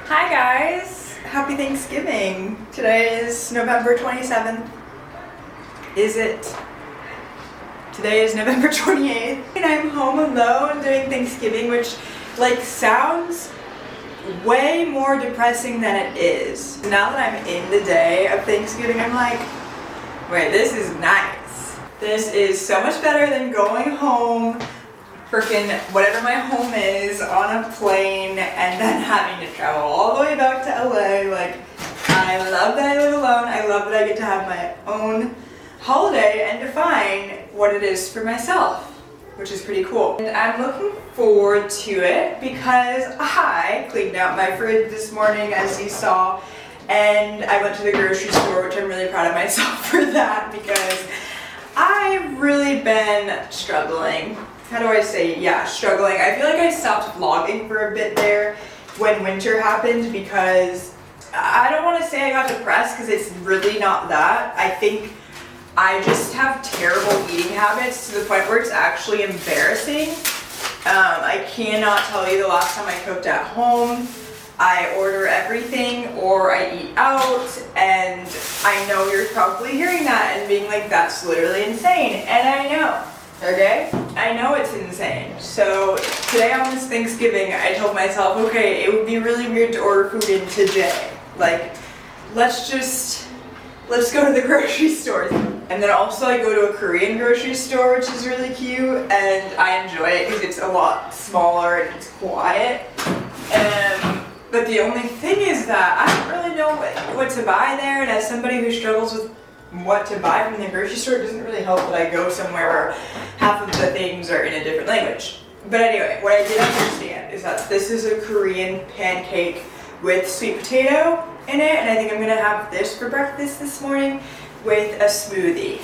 Hi guys! Happy Thanksgiving! Today is November 27th. Is it? Today is November 28th. And I'm home alone doing Thanksgiving, which sounds way more depressing than it is. Now that I'm in the day of Thanksgiving, I'm like, wait, this is nice. This is so much better than going home, freaking whatever my home is, on a plane and then having to travel all the way back to LA. I love that I live alone. I love that I get to have my own holiday and define what it is for myself, which is pretty cool. And I'm looking forward to it because I cleaned out my fridge this morning, as you saw, and I went to the grocery store, which I'm really proud of myself for that because I've really been struggling. How do I say? Yeah, struggling. I feel like I stopped vlogging for a bit there when winter happened because I don't want to say I got depressed because it's really not that. I think I just have terrible eating habits to the point where it's actually embarrassing. I cannot tell you the last time I cooked at home. I order everything or I eat out, and I know you're probably hearing that and being like, that's literally insane, and I know. Okay? I know it's insane. So today on this Thanksgiving, I told myself, okay, it would be really weird to order food in today. Let's go to the grocery store. And then also I go to a Korean grocery store, which is really cute, and I enjoy it because it's a lot smaller and it's quiet. But the only thing is that I don't really know what to buy there, and as somebody who struggles with what to buy from the grocery store, it doesn't really help that I go somewhere where half of the things are in a different language. But anyway, what I did understand is that this is a Korean pancake with sweet potato in it, and I think I'm gonna have this for breakfast this morning with a smoothie.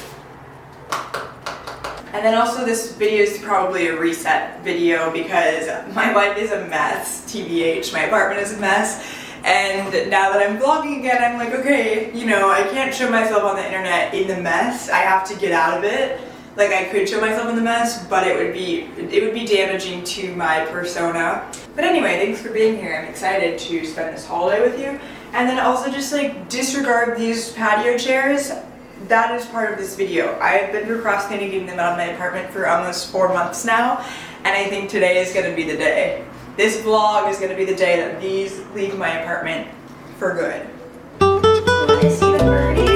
And then also this video is probably a reset video because my life is a mess, TBH, my apartment is a mess. And now that I'm vlogging again, I'm like, okay, I can't show myself on the internet in the mess. I have to get out of it. I could show myself in the mess, but it would be damaging to my persona. But anyway, thanks for being here. I'm excited to spend this holiday with you. And then also just disregard these patio chairs. That is part of this video. I have been procrastinating getting them out of my apartment for almost 4 months now, and I think today is gonna be the day. This vlog is gonna be the day that these leave my apartment for good. Want to see the birdies?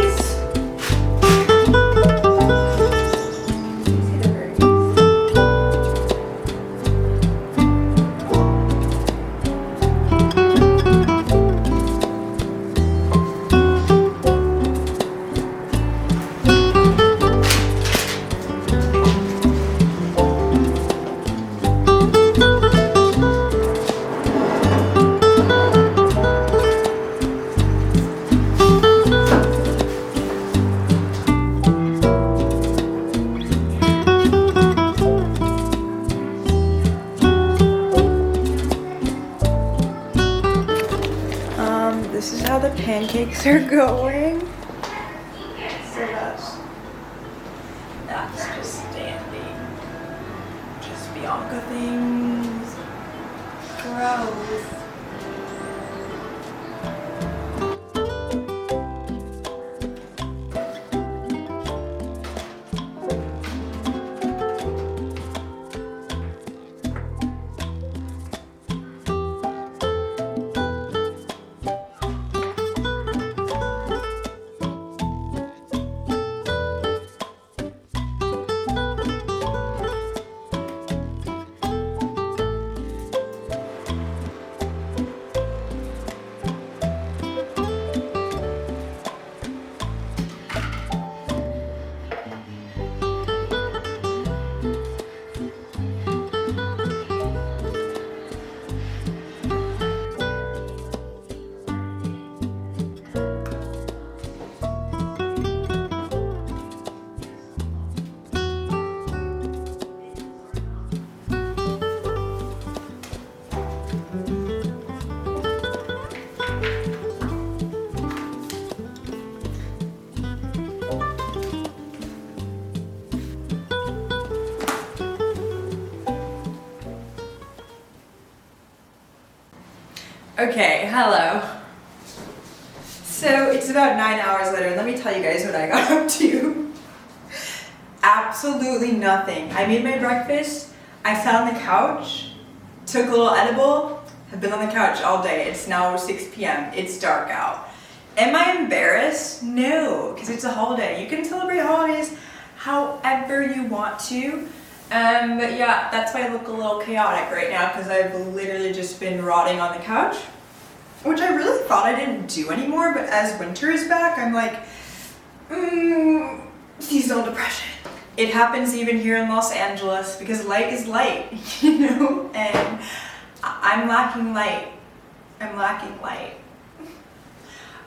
This is how the pancakes are going. So that's just standing. Just Bianca things. Gross. Okay, hello. So it's about 9 hours later, and let me tell you guys what I got up to. Absolutely nothing. I made my breakfast, I sat on the couch, took a little edible, have been on the couch all day. It's now 6 p.m. It's dark out. Am I embarrassed? No, because it's a holiday. You can celebrate holidays however you want to. But yeah, that's why I look a little chaotic right now, because I've literally just been rotting on the couch, which I really thought I didn't do anymore, but as winter is back, I'm like, seasonal depression. It happens even here in Los Angeles because light is light, you know, and I'm lacking light. I'm lacking light.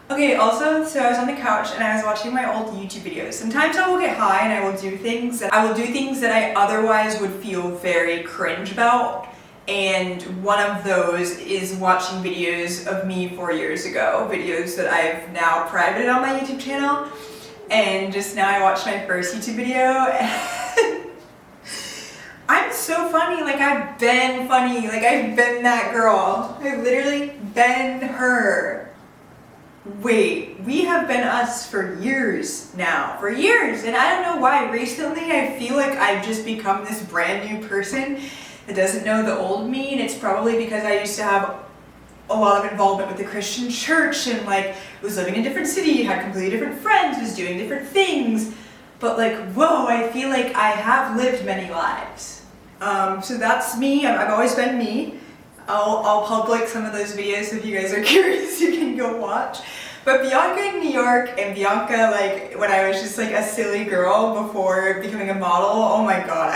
Okay, also, so I was on the couch and I was watching my old YouTube videos. Sometimes I will get high and I will do things that I otherwise would feel very cringe about. And one of those is watching videos of me 4 years ago, videos that I've now privated on my YouTube channel. And just now I watched my first YouTube video and I'm so funny, like I've been funny, like I've been that girl. I've literally been her. Wait, we have been us for years now, for years, and I don't know why. Recently I feel like I've just become this brand new person that doesn't know the old me, and it's probably because I used to have a lot of involvement with the Christian church and like was living in a different city, had completely different friends, was doing different things, but like, whoa, I feel like I have lived many lives. So that's me. I've always been me. I'll public some of those videos if you guys are curious, you can go watch. But Bianca in New York and Bianca, like when I was just like a silly girl before becoming a model, oh my god,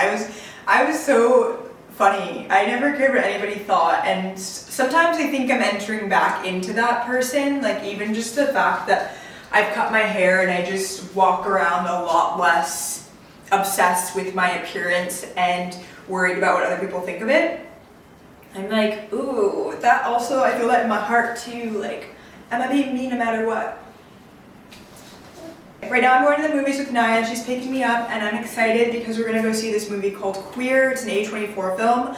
I was so funny. I never cared what anybody thought, and sometimes I think I'm entering back into that person, like even just the fact that I've cut my hair and I just walk around a lot less obsessed with my appearance and worried about what other people think of it. I'm like, ooh, that also, I feel that in my heart too, like, am I being me no matter what? Right now I'm going to the movies with Naya, she's picking me up, and I'm excited because we're gonna go see this movie called Queer. It's an A24 film.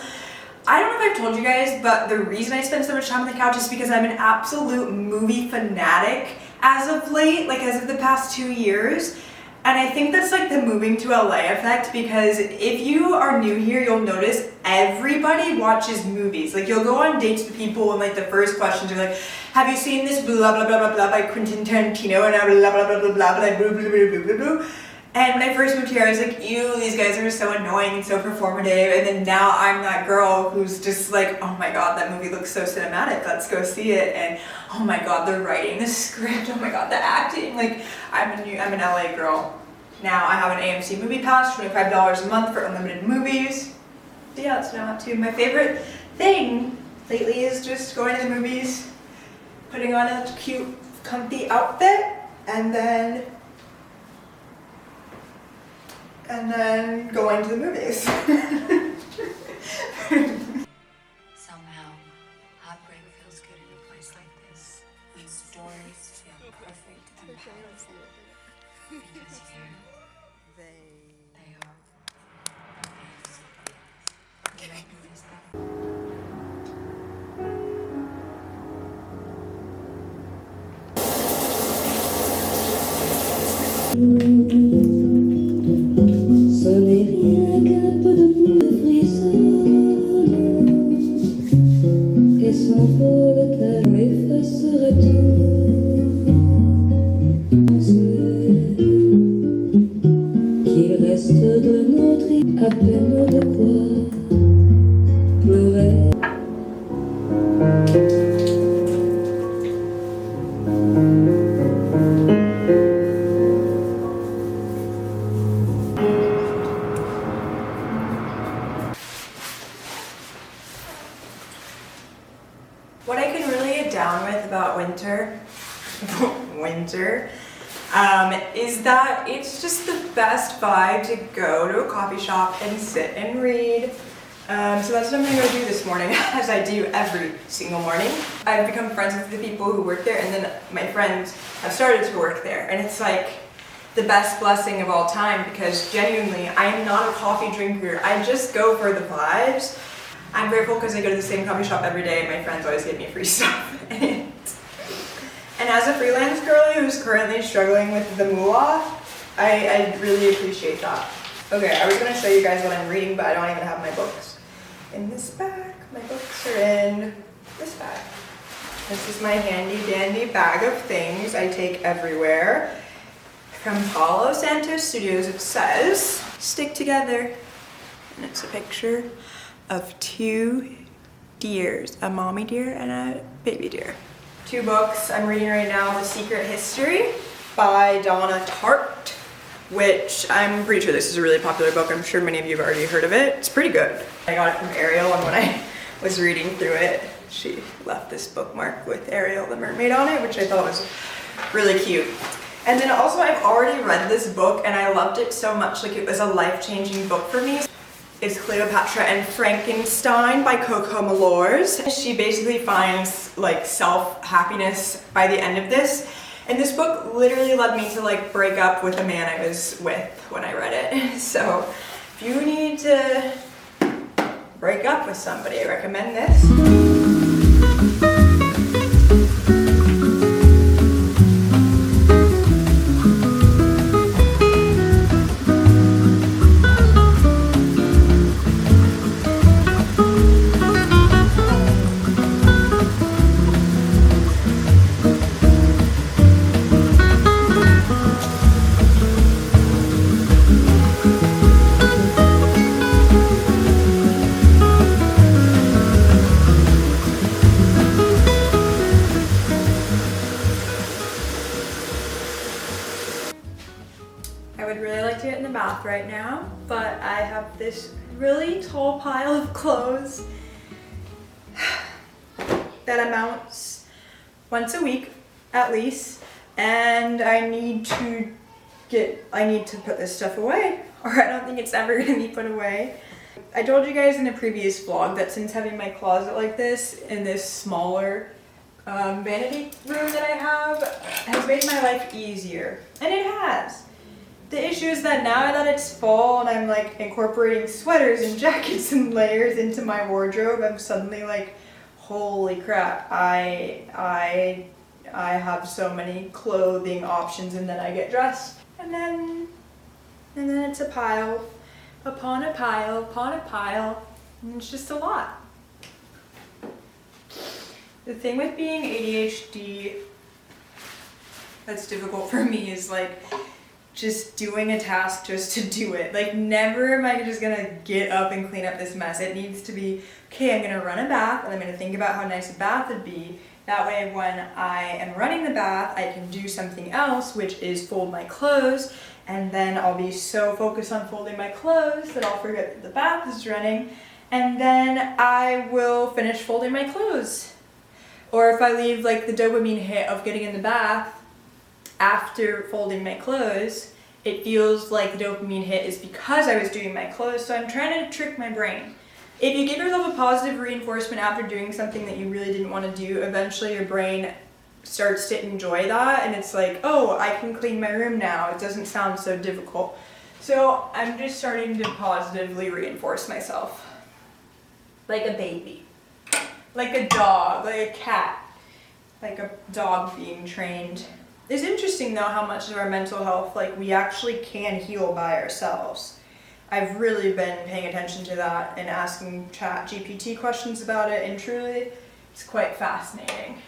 I don't know if I've told you guys, but the reason I spend so much time on the couch is because I'm an absolute movie fanatic as of late, like as of the past 2 years. And I think that's like the moving to LA effect, because if you are new here, you'll notice everybody watches movies. Like you'll go on dates with people and like the first questions are like, have you seen this blah blah blah blah blah by Quentin Tarantino, and blah blah blah blah blah blah blah blah blah blah blah. And when I first moved here, I was like, ew, these guys are so annoying and so performative. And then now I'm that girl who's just like, oh my god, that movie looks so cinematic, let's go see it. And oh my god, the writing, the script, oh my god, the acting. Like, I'm an LA girl. Now I have an AMC movie pass, $25 a month for unlimited movies. So yeah, that's what I'm up to. My favorite thing lately is just going to the movies, putting on a cute, comfy outfit, and then going to the movies. Somehow, heartbreak feels good in a place like this, when stories feel perfect and powerful. Because here, they are. You don't notice that? Ce n'est rien qu'un peu de frisson, et son vol talon effacera tout. On sait qu'il reste de notre à peine de quoi pleurer. What I can really get down with about winter, is that it's just the best vibe to go to a coffee shop and sit and read. So that's what I'm gonna go do this morning, as I do every single morning. I've become friends with the people who work there, and then my friends have started to work there, and it's like the best blessing of all time, because genuinely, I am not a coffee drinker. I just go for the vibes. I'm grateful because I go to the same coffee shop every day and my friends always give me free stuff. And as a freelance girl who's currently struggling with the moolah, I really appreciate that. Okay, I was going to show you guys what I'm reading, but I don't even have my books in this bag. My books are in this bag. This is my handy dandy bag of things I take everywhere. From Palo Santo Studios, it says, "Stick together." And it's a picture of two deers, a mommy deer and a baby deer. Two books I'm reading right now: The Secret History by Donna Tartt, which I'm pretty sure this is a really popular book. I'm sure many of you have already heard of it. It's pretty good. I got it from Ariel, and when I was reading through it, she left this bookmark with Ariel the mermaid on it, which I thought was really cute. And then also I've already read this book and I loved it so much, like it was a life-changing book for me. It's Cleopatra and Frankenstein by Coco Malors. She basically finds like self-happiness by the end of this. And this book literally led me to like break up with a man I was with when I read it. So if you need to break up with somebody, I recommend this. I would really like to get in the bath right now, but I have this really tall pile of clothes that amounts once a week at least, and I need to put this stuff away, or I don't think it's ever gonna be put away. I told you guys in a previous vlog that since having my closet like this in this smaller vanity room that I have has made my life easier, and it has. The issue is that now that it's fall and I'm like incorporating sweaters and jackets and layers into my wardrobe, I'm suddenly like, holy crap, I have so many clothing options, and then I get dressed and then it's a pile upon a pile upon a pile, and it's just a lot. The thing with being ADHD that's difficult for me is like just doing a task just to do it. Like never am I just gonna get up and clean up this mess. It needs to be, okay, I'm gonna run a bath and I'm gonna think about how nice a bath would be. That way when I am running the bath, I can do something else, which is fold my clothes, and then I'll be so focused on folding my clothes that I'll forget that the bath is running, and then I will finish folding my clothes. Or if I leave like the dopamine hit of getting in the bath after folding my clothes, it feels like the dopamine hit is because I was doing my clothes. So I'm trying to trick my brain. If you give yourself a positive reinforcement after doing something that you really didn't want to do, eventually your brain starts to enjoy that, and it's like, oh, I can clean my room now. It doesn't sound so difficult. So I'm just starting to positively reinforce myself. Like a baby. Like a dog, like a cat. Like a dog being trained. It's interesting though how much of our mental health like we actually can heal by ourselves. I've really been paying attention to that and asking ChatGPT questions about it, and truly it's quite fascinating.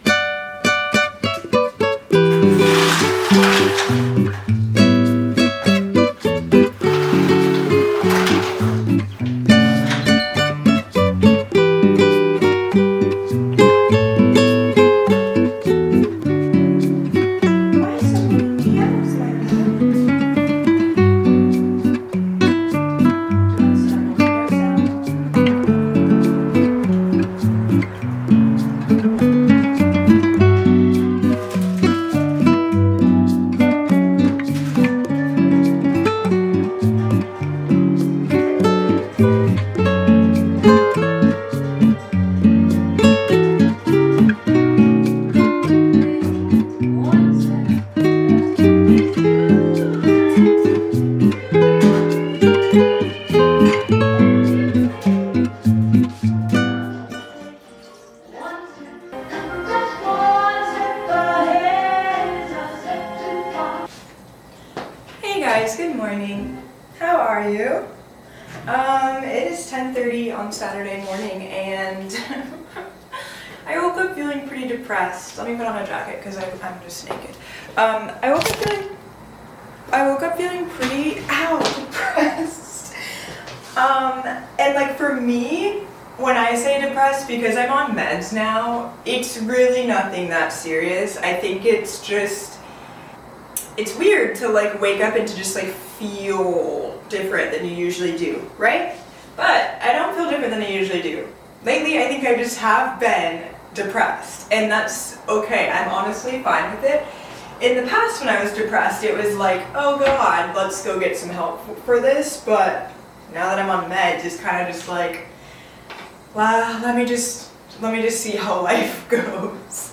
8:30 on Saturday morning, and I woke up feeling pretty depressed. Let me put on a jacket because I'm just naked. I woke up feeling pretty depressed. And like for me, when I say depressed, because I'm on meds now, it's really nothing that serious. I think it's weird to like wake up and to just like feel different than you usually do, right? But I don't feel different than I usually do. Lately, I think I just have been depressed, and that's okay. I'm honestly fine with it. In the past, when I was depressed, it was like, oh God, let's go get some help for this. But now that I'm on meds, it's kind of just like, well, let me just see how life goes.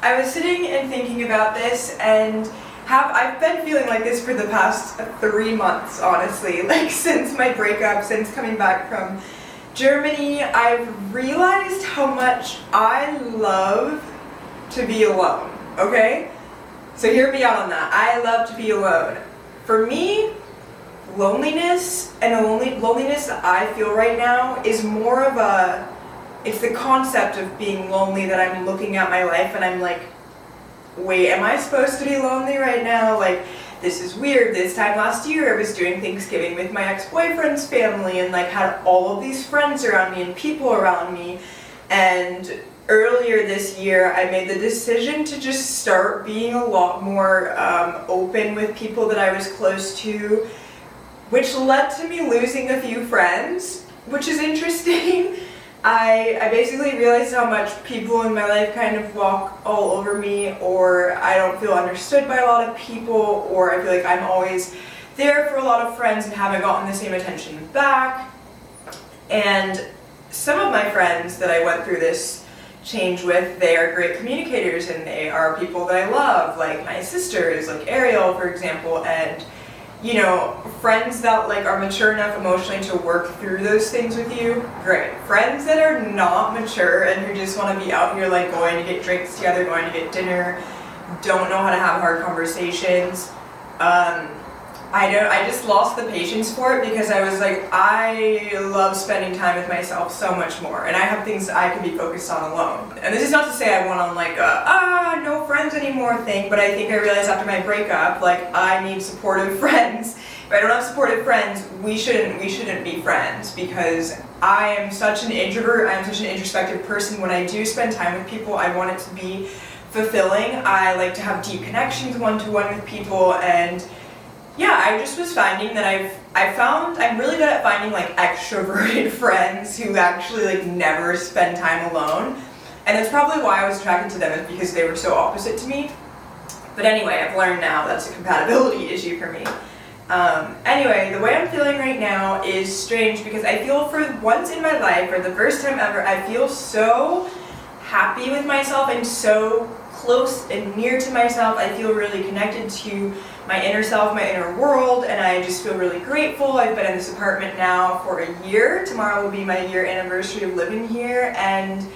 I was sitting and thinking about this, and I've been feeling like this for the past 3 months, honestly. Like since my breakup, since coming back from Germany, I've realized how much I love to be alone, okay? So hear me out on that. I love to be alone. For me, loneliness and the loneliness that I feel right now is more of it's the concept of being lonely that I'm looking at my life and I'm like, wait, am I supposed to be lonely right now? Like, this is weird. This time last year I was doing Thanksgiving with my ex-boyfriend's family and like had all of these friends around me and people around me. And earlier this year I made the decision to just start being a lot more open with people that I was close to, which led to me losing a few friends, which is interesting. I basically realized how much people in my life kind of walk all over me, or I don't feel understood by a lot of people, or I feel like I'm always there for a lot of friends and haven't gotten the same attention back. And some of my friends that I went through this change with, they are great communicators and they are people that I love, like my sisters, like Ariel, for example, and you know, friends that like are mature enough emotionally to work through those things with you, great. Friends that are not mature and who just want to be out here like going to get drinks together, going to get dinner, don't know how to have hard conversations. I just lost the patience for it because I was like, I love spending time with myself so much more, and I have things that I can be focused on alone. And this is not to say I went on like no friends anymore thing, but I think I realized after my breakup, like I need supportive friends. If I don't have supportive friends, we shouldn't be friends, because I am such an introvert, I'm such an introspective person. When I do spend time with people, I want it to be fulfilling. I like to have deep connections one-to-one with people, and yeah, I just was finding that I'm really good at finding like extroverted friends who actually like never spend time alone. And that's probably why I was attracted to them, is because they were so opposite to me. But anyway, I've learned now that's a compatibility issue for me. Anyway, the way I'm feeling right now is strange, because I feel for once in my life, for the first time ever, I feel so happy with myself and so close and near to myself. I feel really connected to my inner self, my inner world, and I just feel really grateful. I've been in this apartment now for a year. Tomorrow will be my year anniversary of living here, and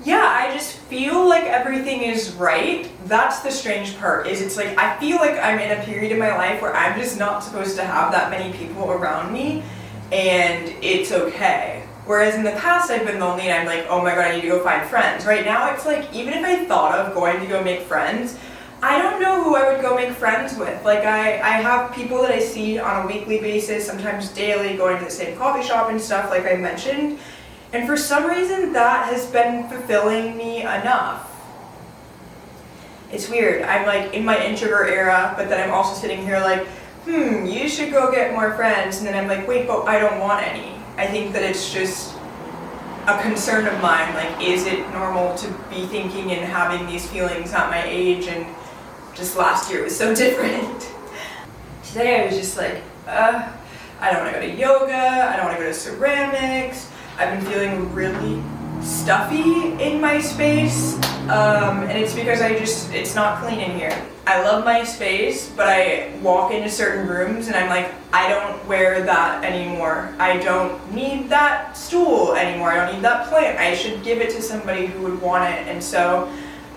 yeah, I just feel like everything is right. That's the strange part, is it's like I feel like I'm in a period in my life where I'm just not supposed to have that many people around me, and it's okay. Whereas in the past I've been lonely and I'm like, oh my god, I need to go find friends. Right now it's like, even if I thought of going to go make friends, I don't know who I would go make friends with. Like I have people that I see on a weekly basis, sometimes daily, going to the same coffee shop and stuff like I mentioned. And for some reason that has been fulfilling me enough. It's weird. I'm like in my introvert era, but then I'm also sitting here like, you should go get more friends. And then I'm like, wait, but I don't want any. I think that it's just a concern of mine, like, is it normal to be thinking and having these feelings at my age? And just last year was so different. Today I was just like, I don't want to go to yoga, I don't want to go to ceramics. I've been feeling really stuffy in my space, and it's because it's not clean in here. I love my space, but I walk into certain rooms and I'm like, I don't wear that anymore. I don't need that stool anymore. I don't need that plant. I should give it to somebody who would want it. And so,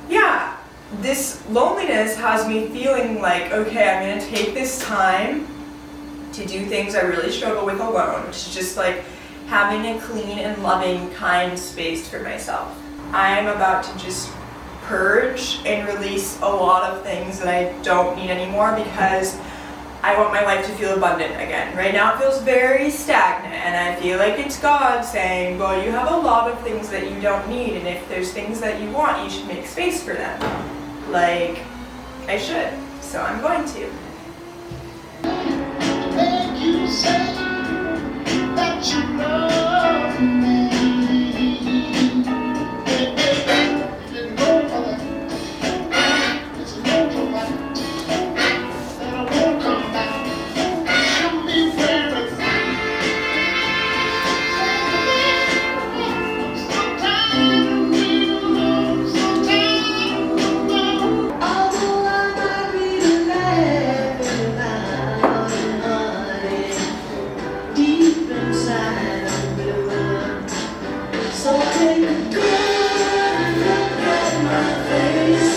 yeah, this loneliness has me feeling like, okay, I'm gonna take this time to do things I really struggle with alone, which is just like having a clean and loving, kind space for myself. I'm about to just purge and release a lot of things that I don't need anymore because I want my life to feel abundant again. Right now it feels very stagnant and I feel like it's God saying, well, you have a lot of things that you don't need, and if there's things that you want, you should make space for them. Like, I should. So I'm going to. Make you say that you love me. You didn't go for that. It's a no for that. And I won't come back. Show me where it's at. I'm so tired of being alone. So tired of alone. Although I might be laughing loud and honey, deep inside I'm blue. So take a good look at my face.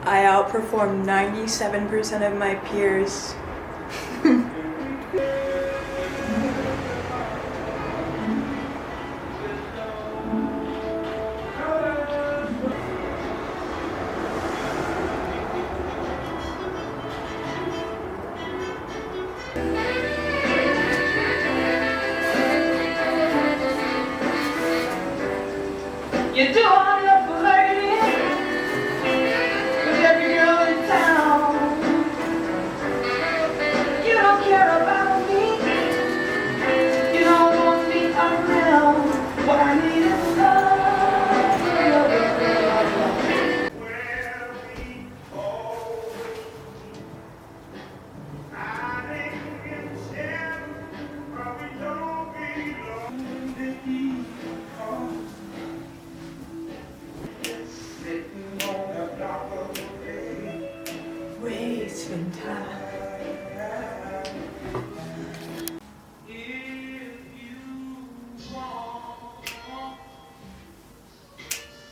I outperformed 97% of my peers. You do all your flirting with every girl in town. You don't care about me. You don't want me around. What I need is love. Where we go, I ain't scared, but we don't belong to be caught. Sitting on the dock of the bay, Wasting time. if you want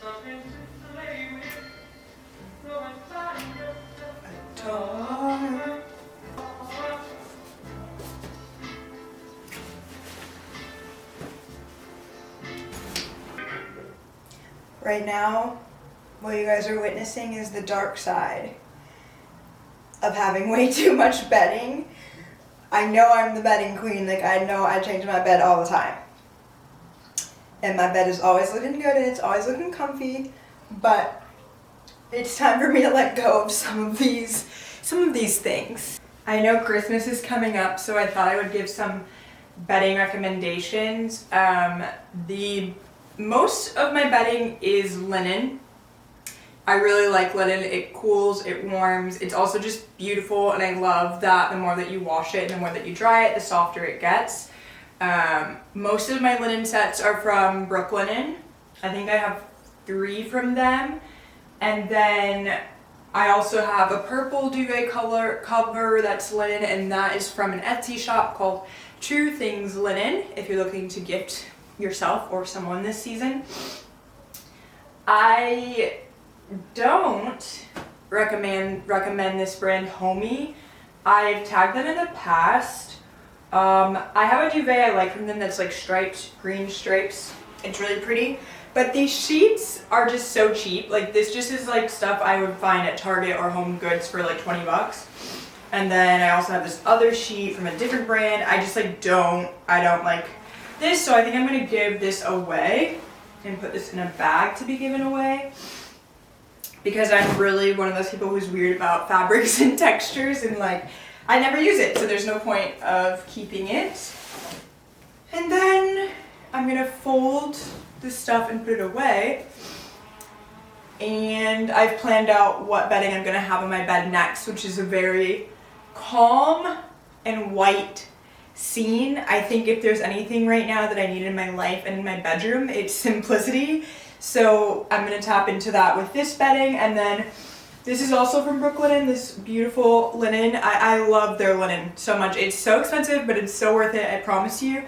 something to play with, go and find yourself. Right now, what you guys are witnessing is the dark side of having way too much bedding. I know I'm the bedding queen, like I know I change my bed all the time. And my bed is always looking good and it's always looking comfy, but it's time for me to let go of some of these things. I know Christmas is coming up, so I thought I would give some bedding recommendations. Most of my bedding is linen. I really like linen. It cools, it warms. It's also just beautiful, and I love that the more that you wash it and the more that you dry it, the softer it gets. Most of my linen sets are from Brooklinen. I think I have 3 from them. And then I also have a purple duvet cover that's linen, and that is from an Etsy shop called True Things Linen, if you're looking to gift yourself or someone this season. I don't recommend this brand, Homey. I've tagged them in the past. I have a duvet I like from them that's like striped, green stripes. It's really pretty. But these sheets are just so cheap. Like this just is like stuff I would find at Target or Home Goods for like 20 bucks. And then I also have this other sheet from a different brand. I just like I don't like this, so I think I'm gonna give this away and put this in a bag to be given away, because I'm really one of those people who's weird about fabrics and textures, and like I never use it, so there's no point of keeping it. And then I'm gonna fold this stuff and put it away, and I've planned out what bedding I'm gonna have on my bed next, which is a very calm and white scene. I think if there's anything right now that I need in my life and in my bedroom, it's simplicity. So I'm gonna tap into that with this bedding. And then this is also from Brooklinen, this beautiful linen. I love their linen so much. It's so expensive, but it's so worth it, I promise you.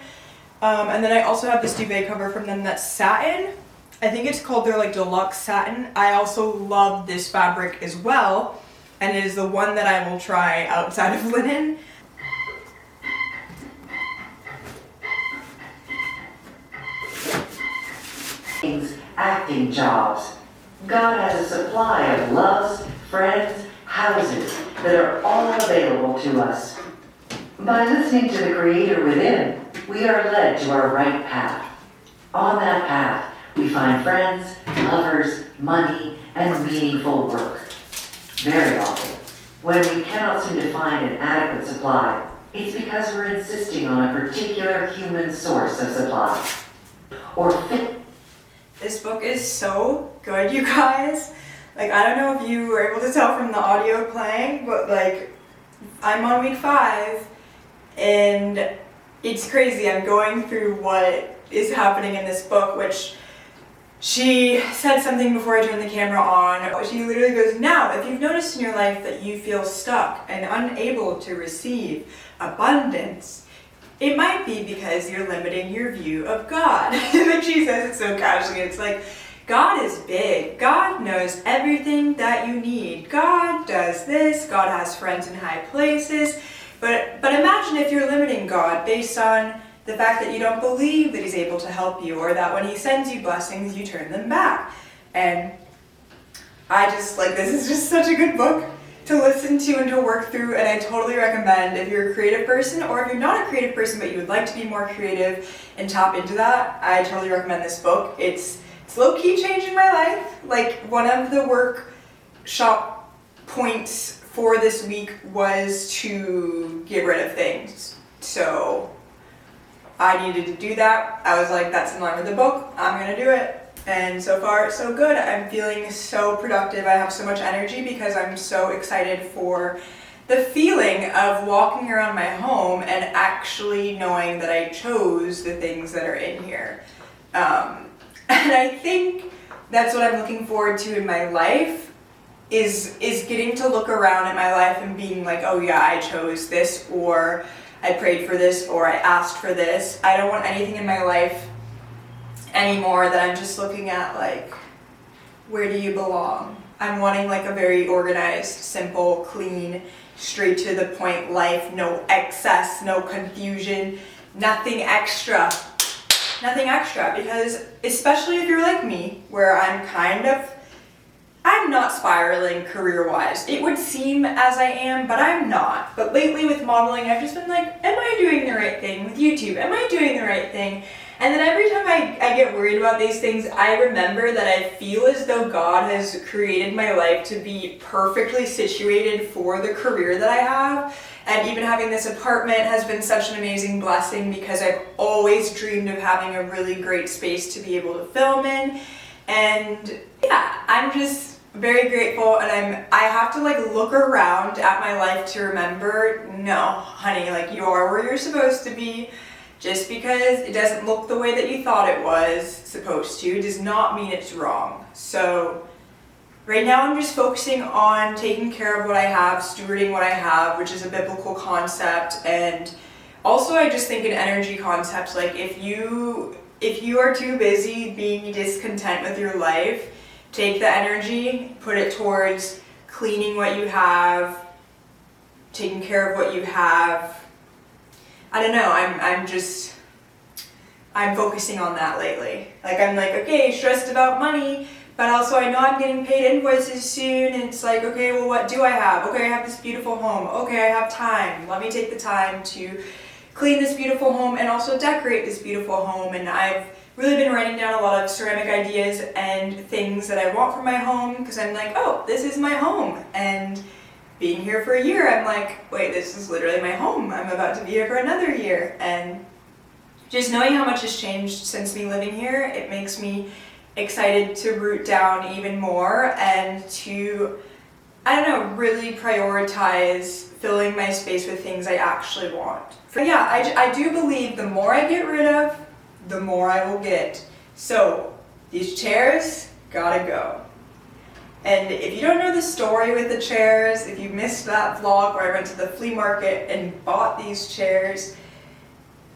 And then I also have this duvet cover from them that's satin. I think it's called their like deluxe satin. I also love this fabric as well, and it is the one that I will try outside of linen. Acting jobs. God has a supply of loves, friends, houses that are all available to us. By listening to the Creator within, we are led to our right path. On that path, we find friends, lovers, money, and meaningful work. Very often, when we cannot seem to find an adequate supply, it's because we're insisting on a particular human source of supply. Or fit. This book is so good, you guys. Like, I don't know if you were able to tell from the audio playing, but like, I'm on week 5, and it's crazy. I'm going through what is happening in this book, which she said something before I turned the camera on. She literally goes, now, if you've noticed in your life that you feel stuck and unable to receive abundance, it might be because you're limiting your view of God. Like she says it so casually. It's like, God is big. God knows everything that you need. God does this. God has friends in high places. But imagine if you're limiting God based on the fact that you don't believe that he's able to help you, or that when he sends you blessings, you turn them back. And I just, like, this is just such a good book to listen to and to work through, and I totally recommend if you're a creative person, or if you're not a creative person but you would like to be more creative and tap into that, I totally recommend this book. It's low-key changing my life. Like, one of the workshop points for this week was to get rid of things. So I needed to do that. I was like, that's in line with the book, I'm gonna do it. And so far, so good. I'm feeling so productive. I have so much energy because I'm so excited for the feeling of walking around my home and actually knowing that I chose the things that are in here. And I think that's what I'm looking forward to in my life, is getting to look around at my life and being like, oh yeah, I chose this, or I prayed for this, or I asked for this. I don't want anything in my life anymore that I'm just looking at like, where do you belong? I'm wanting like a very organized, simple, clean, straight to the point life, no excess, no confusion, nothing extra, because especially if you're like me, where I'm not spiraling career-wise. It would seem as I am, but I'm not. But lately with modeling, I've just been like, am I doing the right thing? With YouTube, am I doing the right thing? And then every time I get worried about these things, I remember that I feel as though God has created my life to be perfectly situated for the career that I have. And even having this apartment has been such an amazing blessing, because I've always dreamed of having a really great space to be able to film in. And yeah, I'm just very grateful, and I have to like look around at my life to remember, no, honey, like you are where you're supposed to be. Just because it doesn't look the way that you thought it was supposed to does not mean it's wrong. So right now I'm just focusing on taking care of what I have, stewarding what I have, which is a biblical concept. And also I just think an energy concept, like if you are too busy being discontent with your life, take the energy, put it towards cleaning what you have, taking care of what you have. I don't know, I'm focusing on that lately. Like I'm like, okay, stressed about money, but also I know I'm getting paid invoices soon, and it's like, okay, well what do I have? Okay, I have this beautiful home. Okay, I have time. Let me take the time to clean this beautiful home and also decorate this beautiful home. And I've really been writing down a lot of ceramic ideas and things that I want for my home, because I'm like, oh, this is my home. And being here for a year, I'm like, wait, this is literally my home. I'm about to be here for another year. And just knowing how much has changed since me living here, it makes me excited to root down even more and to, I don't know, really prioritize filling my space with things I actually want. But yeah, I do believe the more I get rid of, the more I will get. So these chairs gotta go. And if you don't know the story with the chairs, if you missed that vlog where I went to the flea market and bought these chairs,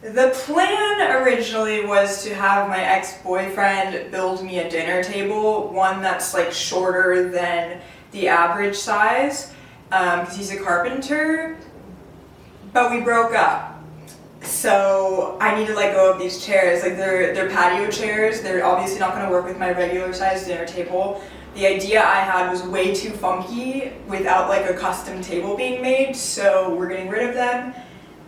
The plan originally was to have my ex-boyfriend build me a dinner table, one that's like shorter than the average size, because he's a carpenter, but we broke up. So I need to let go of these chairs. Like they're patio chairs. They're obviously not going to work with my regular size dinner table. The idea I had was way too funky without like a custom table being made, so we're getting rid of them.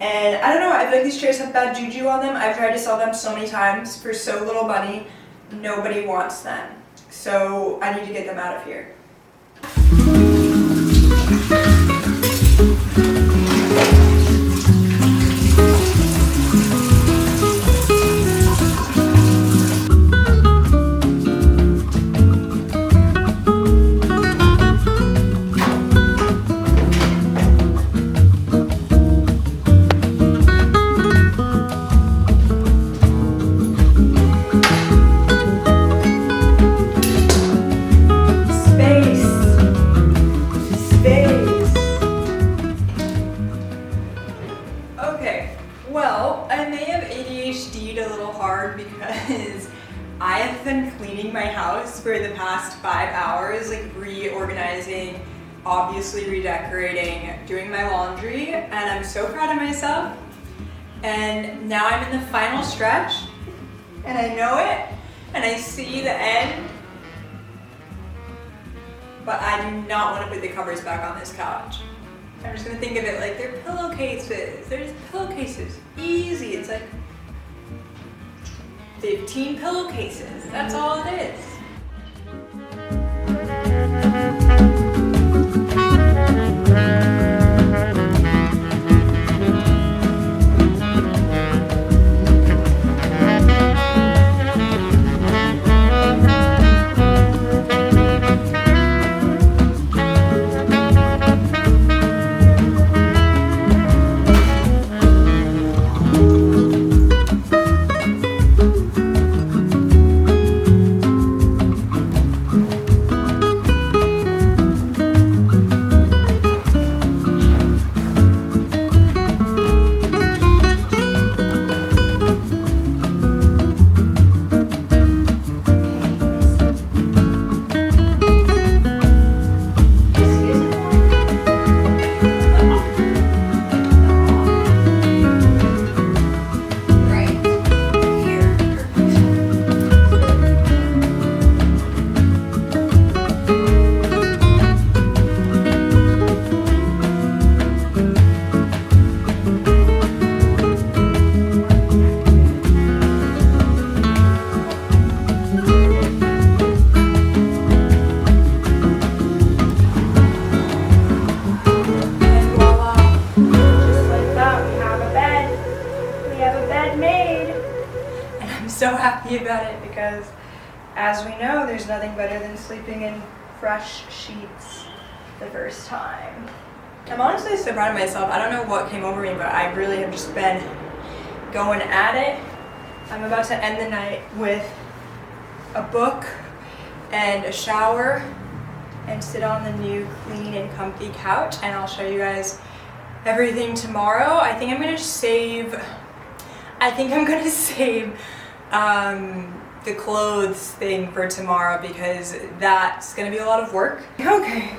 And I don't know, I feel like these chairs have bad juju on them. I've tried to sell them so many times for so little money. Nobody wants them. So I need to get them out of here. Okay, well, I may have ADHD'd a little hard because I have been cleaning my house for the past 5 hours, like reorganizing, obviously redecorating, doing my laundry, and I'm so proud of myself. And now I'm in the final stretch, and I know it, and I see the end, but I do not want to put the covers back on this couch. I'm just gonna think of it like they're pillowcases. They're just pillowcases. Easy. It's like 15 pillowcases. That's all it is. So happy about it because, as we know, there's nothing better than sleeping in fresh sheets the first time. I'm honestly so proud of myself. I don't know what came over me, but I really have just been going at it. I'm about to end the night with a book and a shower and sit on the new clean and comfy couch, and I'll show you guys everything tomorrow. I think I'm gonna save the clothes thing for tomorrow because that's gonna be a lot of work. Okay,